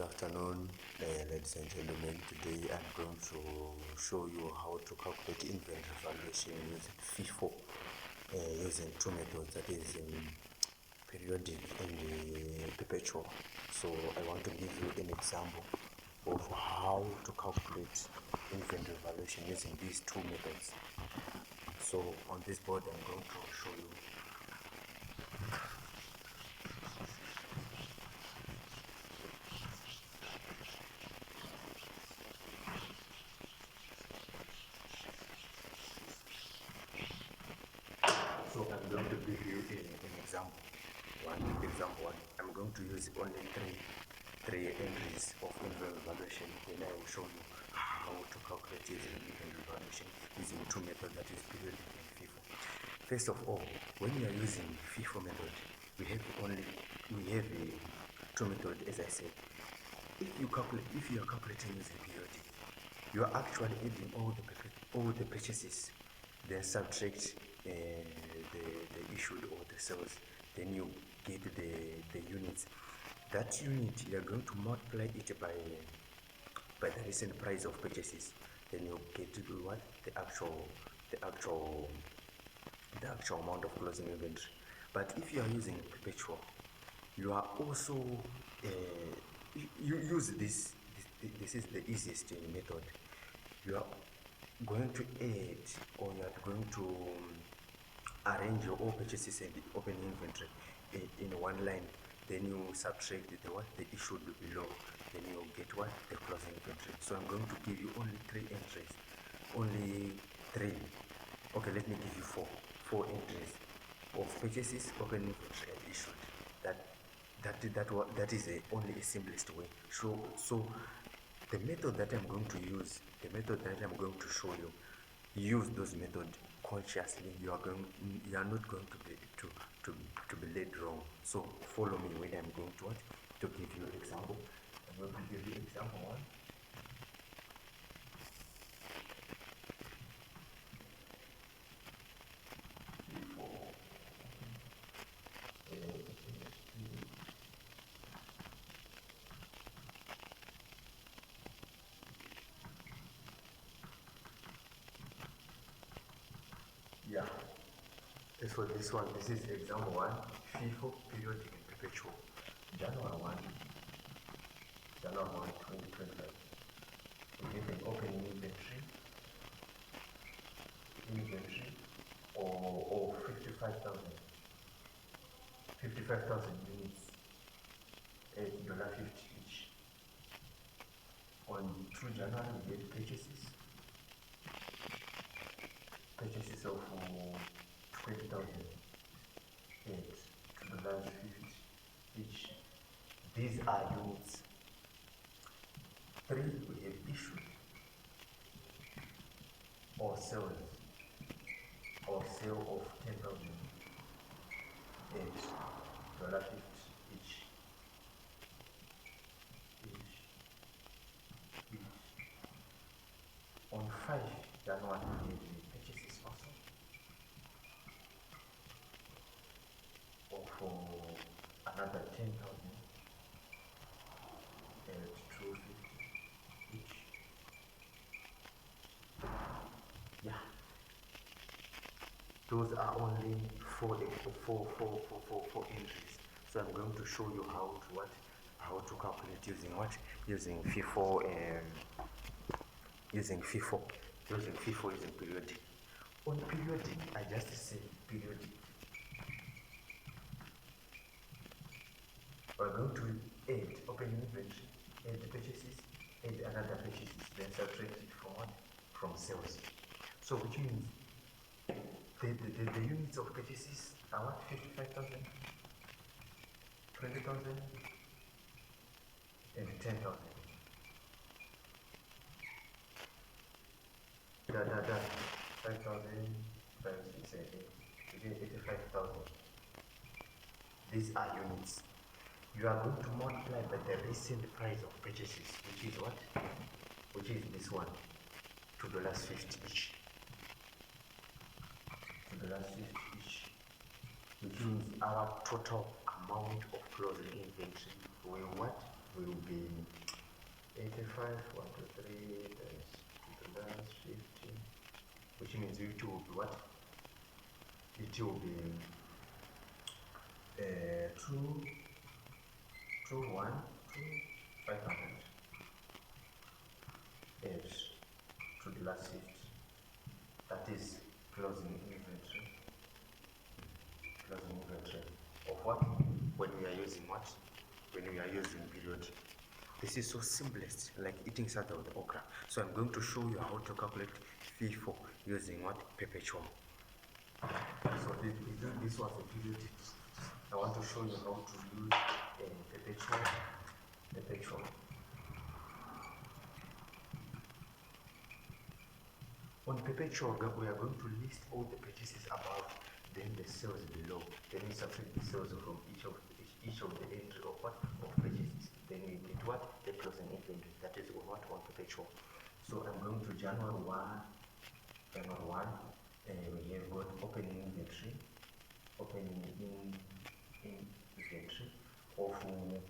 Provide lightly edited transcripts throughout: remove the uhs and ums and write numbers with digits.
afternoon, ladies and gentlemen. Today I'm going to show you how to calculate inventory valuation using FIFO, using two methods, that is periodic and perpetual. So I want to give you an example of how to calculate inventory valuation using these two methods. So on this board I'm going to show you So I'm going to give you an example. Example one. I'm going to use only three entries of inventory valuation. Then I will show you how to calculate using inventory valuation using two methods, that is periodic and FIFO. First of all, when you are using FIFO method, we have a two methods, as I said. If you are calculating using periodic, you are actually adding all the purchases, then subtract the issued or the sales, then you get the units. That unit, you are going to multiply it by the recent price of purchases, then you get to do what? The actual amount of closing inventory. But if you are using perpetual, you are also you use this is the easiest method. You are going to add, or you are going to arrange your all purchases and the open inventory in one line, then you subtract the issued below, then you get what? The closing inventory. So I'm going to give you only three entries, only three. Okay, let me give you four entries of purchases, open inventory and issued. That is only a simplest way. So the method that I'm going to use, the method that I'm going to show you, use those methods consciously. You are not going to be led wrong. So follow me when I'm going to give you an example. I'm going to give you example one. Yeah. As for this one, this is example one, FIFO periodic and perpetual. January 1, 2025. We have an opening inventory or 55,000 units at $50 each. On 2 January, we get purchases of 20,000 at $50 each. These are units. 3, we have issued or sale of 10,000 at $50 each. On 5 January, we have purchases also of another 10,000 at $250 each. Yeah. Those are only four entries. So I'm going to show you how to calculate using what? Using FIFO and using periodic. On periodic, I just say periodic. We're going to add open inventory, add the purchases, add another purchases, then subtract it from what? From sales. So which means the units of purchases are what? 55,000, 20,000, and 10,000. That 5,000 times 6, you get 85,000. These are units. You are going to multiply by the recent price of purchases, which is what? Which is this one, $2.50 each. $2.50 each. Which means our total amount of closing inventory will what? will be 85, 1, 2, 3, times to the last 50, which means it will be what? It will be 2, 1, 2, 500 to the last 50. That is closing inventory. Closing inventory of what? When we are using what? When we are using period. This is so simplest, like eating sada with okra. So I'm going to show you how to calculate FIFO using what? Pepertual. So this was a period. I want to show you how to use Pepertual. On Pepertual, we are going to list all the purchases above, then the sales below. Then we subtract the sales from each of the entry of what? Of purchases. Then we get what? The closing inventory. That is on what? On Pepertual. So I'm going to January 1. January 1. We have got opening inventory. Opening inventory of $50.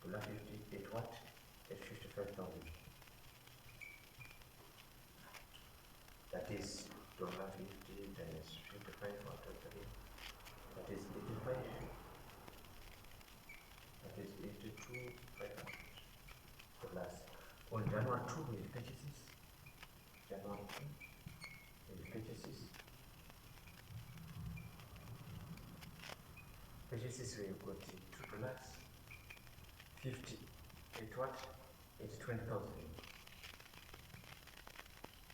$50 at what? At 55,000. That is $50 times 55 or 3. That is 85. That is 82,500 plus. On January 2 we have purchases. January 2 we have purchases. Purchases we have got $2. 50 at what? It's 20,000.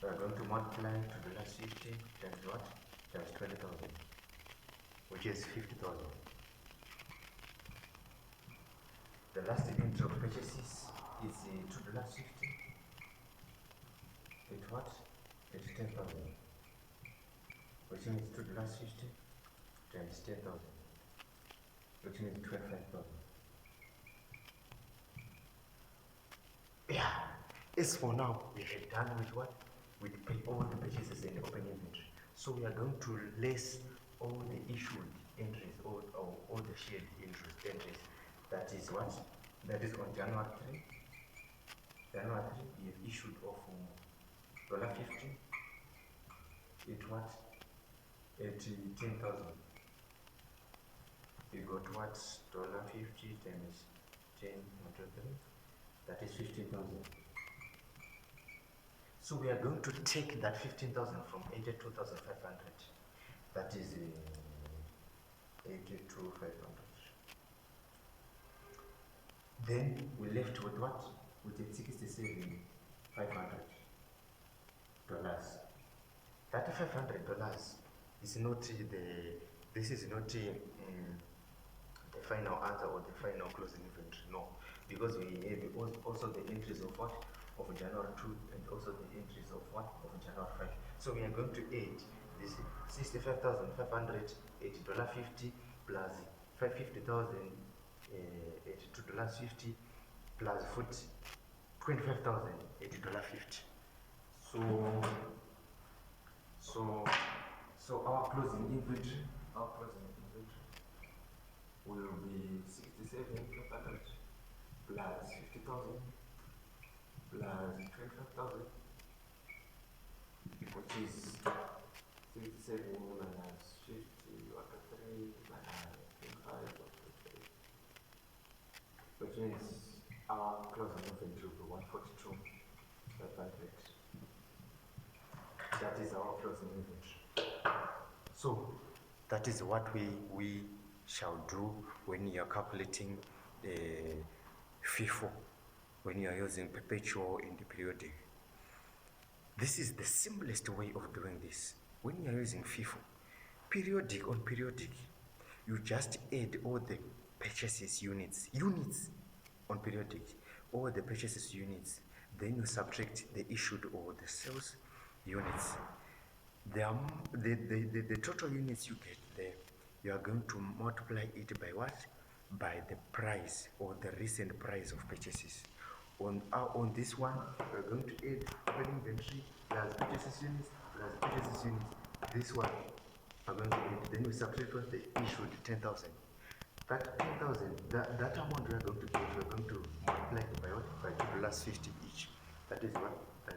We are going to multiply to the last 50 times what? Times 20,000, which is 50,000. The last entry of purchases is to the last 50. At what? At 10,000, which means to the last 50 times 10,000, which means 25,000. Yeah. As for now, we are done with what? With all the purchases in the open inventory. So we are going to list all the issued entries, all the shared entries. That is what? That is on January 3. January 3, we have issued of $50. At what? At 10,000. We got what? $50 times 10, 3. That is 15,000. So we are going to take that 15,000 from 82,500. That is 82,500. Then we left with what? With $67,500. That $500 is not this is not the final answer or the final closing inventory. No, because we have also the entries of what? Of January 2 and also the entries of what? Of January 5. So we are going to add this 65,500 at $50 plus 550,000 at $50 plus 25,000 at $50. So our closing inventory will be 67,500 plus 50,000 plus 25,000, which is 67 minus 50 over 3 minus 25 over 3, which means our closing inventory will be 142,500. That is our closing inventory. So that is what we shall do when you are calculating FIFO, when you are using Pepertual in the periodic. This is the simplest way of doing this. When you are using FIFO, periodic on periodic, you just add all the purchases units on periodic, all the purchases units, then you subtract the issued or the sales units. The total units you get there, you are going to multiply it by what? By the price or the recent price of purchases. On this one, we are going to add opening inventory plus purchases units plus purchases units. This one, we are going to add. Then we subtract what the issued 10,000. That 10,000, that amount we are going to get, we are going to multiply it by what? By 2 plus 50 each. That is what?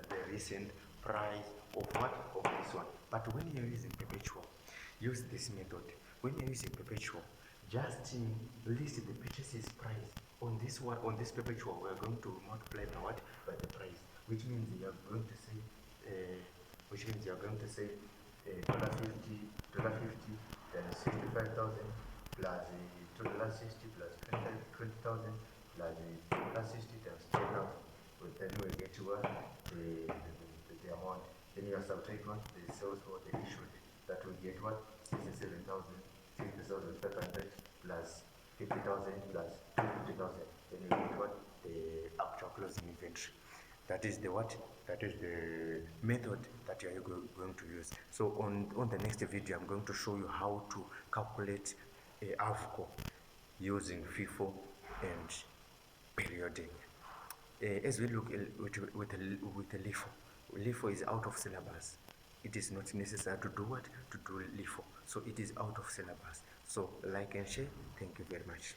The recent price of what? Of this one. But when you're using perpetual, use this method. When you're using perpetual, just list the purchases price. On this one, on this perpetual, we are going to multiply by what? By the price. Which means you are going to say, $50, then 65,000 plus $2.60 plus 20,000 plus $2.60 times 10,000. Then we get to what? The amount. Then you are subtract what? The sales for the issued. That will get what? 67,500 plus 50,000 plus 250,000. Then you get what? The actual closing inventory. That is the what? That is the method that you are going to use. So on the next video, I'm going to show you how to calculate a AFCO using FIFO and periodic. As we look with the LIFO, LIFO is out of syllabus. It is not necessary to do what? To do LIFO. So it is out of syllabus. So like and share. Thank you very much.